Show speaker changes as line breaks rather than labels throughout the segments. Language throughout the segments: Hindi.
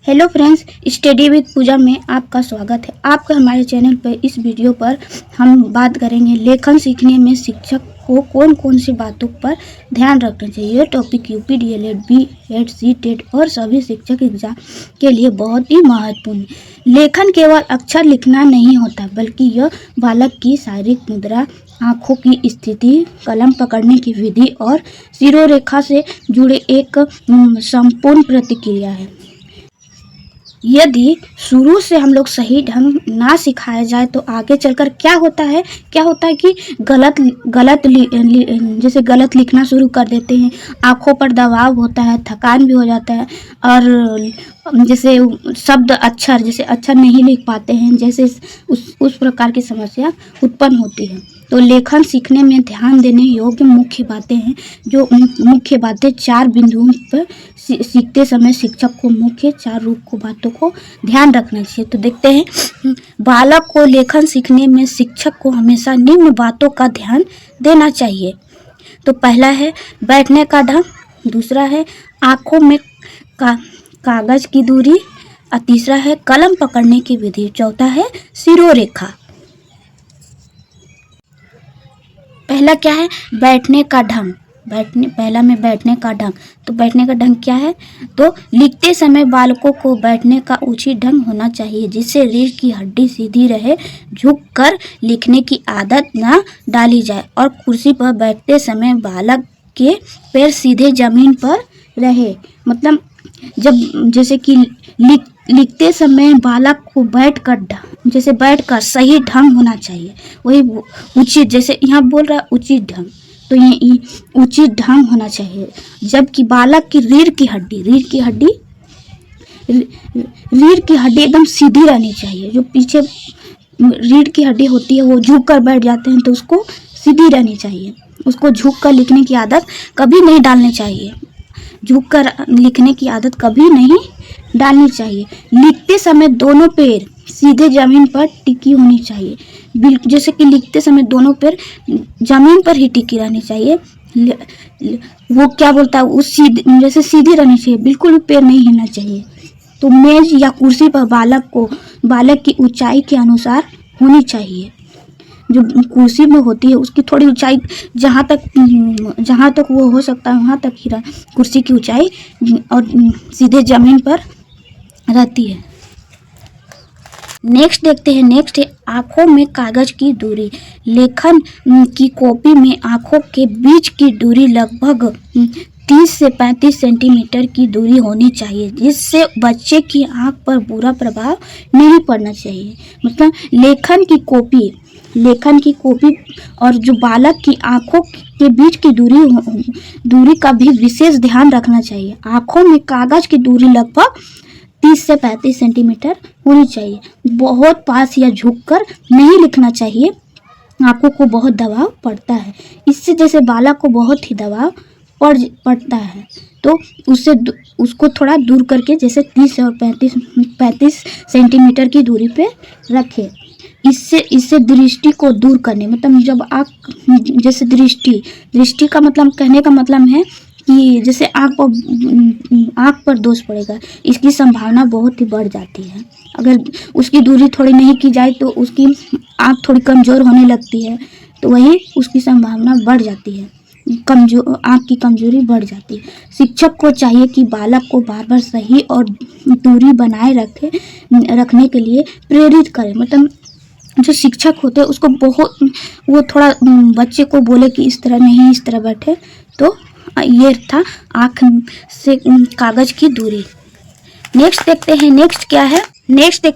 हेलो फ्रेंड्स, स्टडी विद पूजा में आपका स्वागत है। आपका हमारे चैनल पर इस वीडियो पर हम बात करेंगे लेखन सीखने में शिक्षक को कौन कौन सी बातों पर ध्यान रखना चाहिए। यह topic UP DElEd, BEd, CTET और सभी शिक्षक एग्जाम के लिए बहुत ही महत्वपूर्ण है। लेखन केवल अक्षर लिखना नहीं होता, बल्कि यह बालक की शारीरिक मुद्रा, आँखों की स्थिति, कलम पकड़ने की विधि और शिरोरेखा से जुड़े एक संपूर्ण प्रतिक्रिया है। यदि शुरू से हम लोग सही ढंग ना सिखाया जाए तो आगे चलकर क्या होता है कि जैसे गलत लिखना शुरू कर देते हैं, आँखों पर दबाव होता है, थकान भी हो जाता है और जैसे शब्द अक्षर जैसे अक्षर नहीं लिख पाते हैं, जैसे उस प्रकार की समस्या उत्पन्न होती है। तो लेखन सीखने में ध्यान देने योग्य मुख्य बातें हैं। जो मुख्य बातें 4 बिंदुओं पर सीखते समय शिक्षक को मुख्य 4 बातों को ध्यान रखना चाहिए। तो देखते हैं, बालक को लेखन सीखने में शिक्षक को हमेशा निम्न बातों का ध्यान देना चाहिए। तो पहला है बैठने का ढंग, दूसरा है आँखों में कागज की दूरी, और तीसरा है कलम पकड़ने की विधि, चौथा है शिरोरेखा। पहला क्या है? बैठने का ढंग। पहला में बैठने का ढंग। तो बैठने का ढंग क्या है? तो लिखते समय बालकों को बैठने का उचित ढंग होना चाहिए, जिससे रीढ़ की हड्डी सीधी रहे, झुककर लिखने की आदत ना डाली जाए और कुर्सी पर बैठते समय बालक के पैर सीधे जमीन पर रहे। मतलब जैसे कि लिखते समय बालक को बैठकर सही ढंग होना चाहिए, वही उचित, जैसे यहाँ बोल रहा है उचित ढंग, तो ये उचित ढंग होना चाहिए। जबकि बालक की रीढ़ की हड्डी एकदम सीधी रहनी चाहिए। जो पीछे रीढ़ की हड्डी होती है वो झुक कर बैठ जाते हैं, तो उसको सीधी रहनी चाहिए। उसको झुक कर लिखने की आदत कभी नहीं डालनी चाहिए। झुककर लिखने की आदत कभी नहीं डालनी चाहिए। लिखते समय दोनों पैर सीधे जमीन पर टिकी होनी चाहिए। जैसे कि लिखते समय दोनों पैर जमीन पर ही टिकी रहनी चाहिए। वो क्या बोलता है, जैसे सीधी रहनी चाहिए, बिल्कुल भी पैर नहीं हिलना चाहिए। तो मेज या कुर्सी पर बालक की ऊंचाई के अनुसार होनी चाहिए। जो कुर्सी में होती है उसकी थोड़ी ऊंचाई जहाँ तक वो हो सकता है वहाँ तक ही कुर्सी की ऊंचाई और सीधे जमीन पर रहती है। नेक्स्ट देखते हैं। नेक्स्ट है आँखों में कागज की दूरी। लेखन की कॉपी में आँखों के बीच की दूरी लगभग 30 से 35 सेंटीमीटर की दूरी होनी चाहिए, जिससे बच्चे की आँख पर बुरा प्रभाव नहीं पड़ना चाहिए। मतलब लेखन की कॉपी और जो बालक की आँखों के बीच की दूरी का भी विशेष ध्यान रखना चाहिए। आँखों में कागज की दूरी लगभग 30 से 35 सेंटीमीटर होनी चाहिए। बहुत पास या झुककर नहीं लिखना चाहिए, आँखों को बहुत दबाव पड़ता है। इससे जैसे बालक को बहुत ही दबाव पड़ता है, तो उसको थोड़ा दूर करके जैसे 30 और 35 सेंटीमीटर की दूरी पे रखें। इससे दृष्टि को दूर करने, मतलब जब जैसे दृष्टि का मतलब कहने का मतलब है कि जैसे आँख पर दोष पड़ेगा, इसकी संभावना बहुत ही बढ़ जाती है। अगर उसकी दूरी थोड़ी नहीं की जाए तो उसकी आँख थोड़ी कमज़ोर होने लगती है, तो वही उसकी संभावना बढ़ जाती है, आँख की कमजोरी बढ़ जाती है। शिक्षक को चाहिए कि बालक को बार बार सही और दूरी बनाए रखने के लिए प्रेरित करें। मतलब जो शिक्षक होते हैं उसको वो थोड़ा बच्चे को बोले कि इस तरह नहीं, इस तरह बैठे। तो ये था आँख से कागज की दूरी। नेक्स्ट देखते हैं। नेक्स्ट क्या है? नेक्स्ट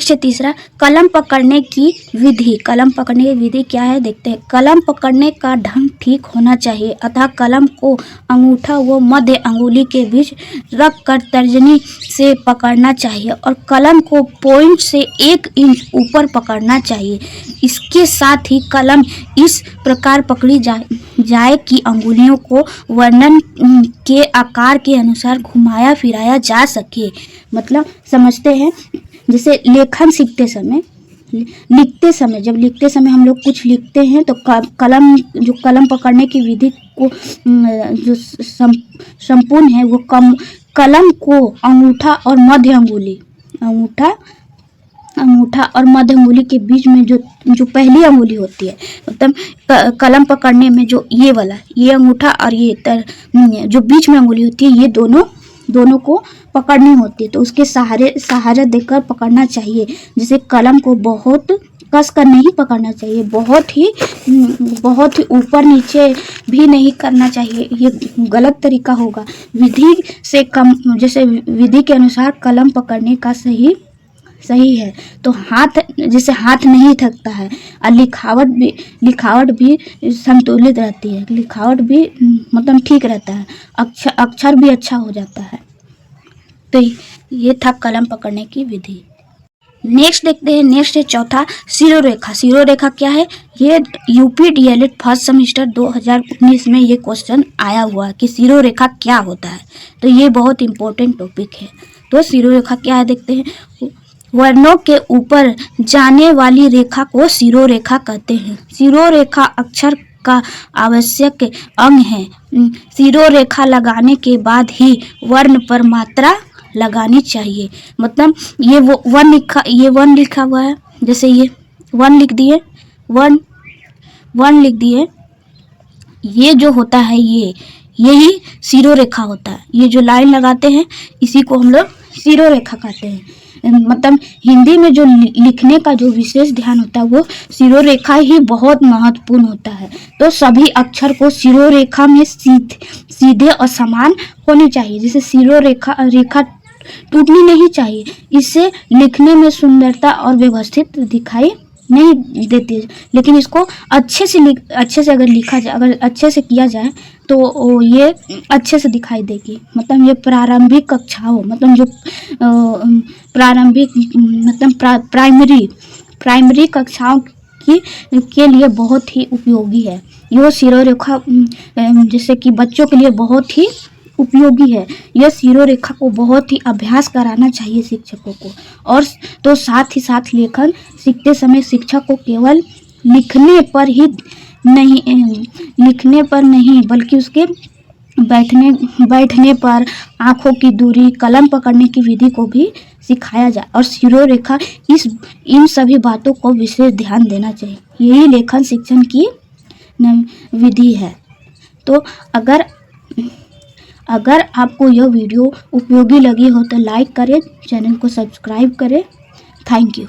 है तीसरा, कलम पकड़ने की विधि। कलम पकड़ने की विधि क्या है देखते हैं। कलम पकड़ने का ढंग ठीक होना चाहिए, अतः कलम को अंगूठा व मध्य अंगुली के बीच रख कर तर्जनी से पकड़ना चाहिए और कलम को पॉइंट से 1 इंच ऊपर पकड़ना चाहिए। इसके साथ ही कलम इस प्रकार पकड़ी जाए कि अंगुलियों को वर्णन के आकार के अनुसार घुमाया फिराया जा सके। मतलब समझते हैं, जैसे लेखन सीखते समय, जब लिखते समय हम लोग कुछ लिखते हैं तो कलम पकड़ने की विधि को जो संपूर्ण है वो कलम को अंगूठा और मध्य अंगुली, अंगूठा और मध्य अंगुली के बीच में जो पहली अंगुली होती है, मतलब कलम पकड़ने में जो ये वाला, ये अंगूठा और ये जो बीच में अंगुली होती है, ये दोनों को पकड़नी होती है। तो उसके सहारा देकर पकड़ना चाहिए। जैसे कलम को बहुत कस कर नहीं पकड़ना चाहिए, बहुत ही ऊपर नीचे भी नहीं करना चाहिए, ये गलत तरीका होगा। विधि से कम, जैसे विधि के अनुसार कलम पकड़ने का सही है। तो जैसे हाथ नहीं थकता है, और लिखावट भी संतुलित रहती है, लिखावट भी मतलब ठीक रहता है, अक्षर भी अच्छा हो जाता है। तो ये था कलम पकड़ने की विधि। नेक्स्ट देखते हैं, नेक्स्ट है चौथा सिरोरेखा। सिरोरेखा क्या है? ये यूपी डीएलएड फर्स्ट सेमेस्टर 2019 में ये क्वेश्चन आया हुआ है कि सिरोरेखा क्या होता है। तो ये बहुत इंपॉर्टेंट टॉपिक है। तो सिरोरेखा क्या है देखते हैं। वर्णों के ऊपर जाने वाली रेखा को सिरोरेखा कहते हैं। सिरोरेखा अक्षर का आवश्यक अंग है। सिरोरेखा लगाने के बाद ही वर्ण पर मात्रा लगानी चाहिए। मतलब ये वन लिखा हुआ है, जैसे ये वन लिख दिए, वन लिख दिए, ये जो होता है यही सिरोरेखा होता है। ये जो लाइन लगाते हैं इसी को हम लोग सिरोरेखा कहते हैं। मतलब हिंदी में जो लिखने का जो विशेष ध्यान होता है वो सिरोरेखा ही बहुत महत्वपूर्ण होता है। तो सभी अक्षर को सिरोरेखा में सीधे और समान होनी चाहिए। जैसे रेखा टूटनी नहीं चाहिए, इससे लिखने में सुंदरता और व्यवस्थित दिखाई नहीं देती है। लेकिन इसको अच्छे से अगर लिखा जाए, अगर अच्छे से किया जाए तो ये अच्छे से दिखाई देगी। मतलब ये प्रारंभिक कक्षाओं, मतलब जो प्रारंभिक मतलब प्राइमरी कक्षाओं के लिए बहुत ही उपयोगी है। यह सिरोरेखा जैसे कि बच्चों के लिए बहुत ही उपयोगी है। यह सिरोरेखा को बहुत ही अभ्यास कराना चाहिए शिक्षकों को। और तो साथ ही साथ लेखन सीखते समय शिक्षक को केवल लिखने पर नहीं बल्कि उसके बैठने पर, आंखों की दूरी, कलम पकड़ने की विधि को भी सिखाया जाए। और सिरोरेखा इन सभी बातों को विशेष ध्यान देना चाहिए। यही लेखन शिक्षण की विधि है। तो अगर आपको यह वीडियो उपयोगी लगी हो तो लाइक करें, चैनल को सब्सक्राइब करें। Thank you.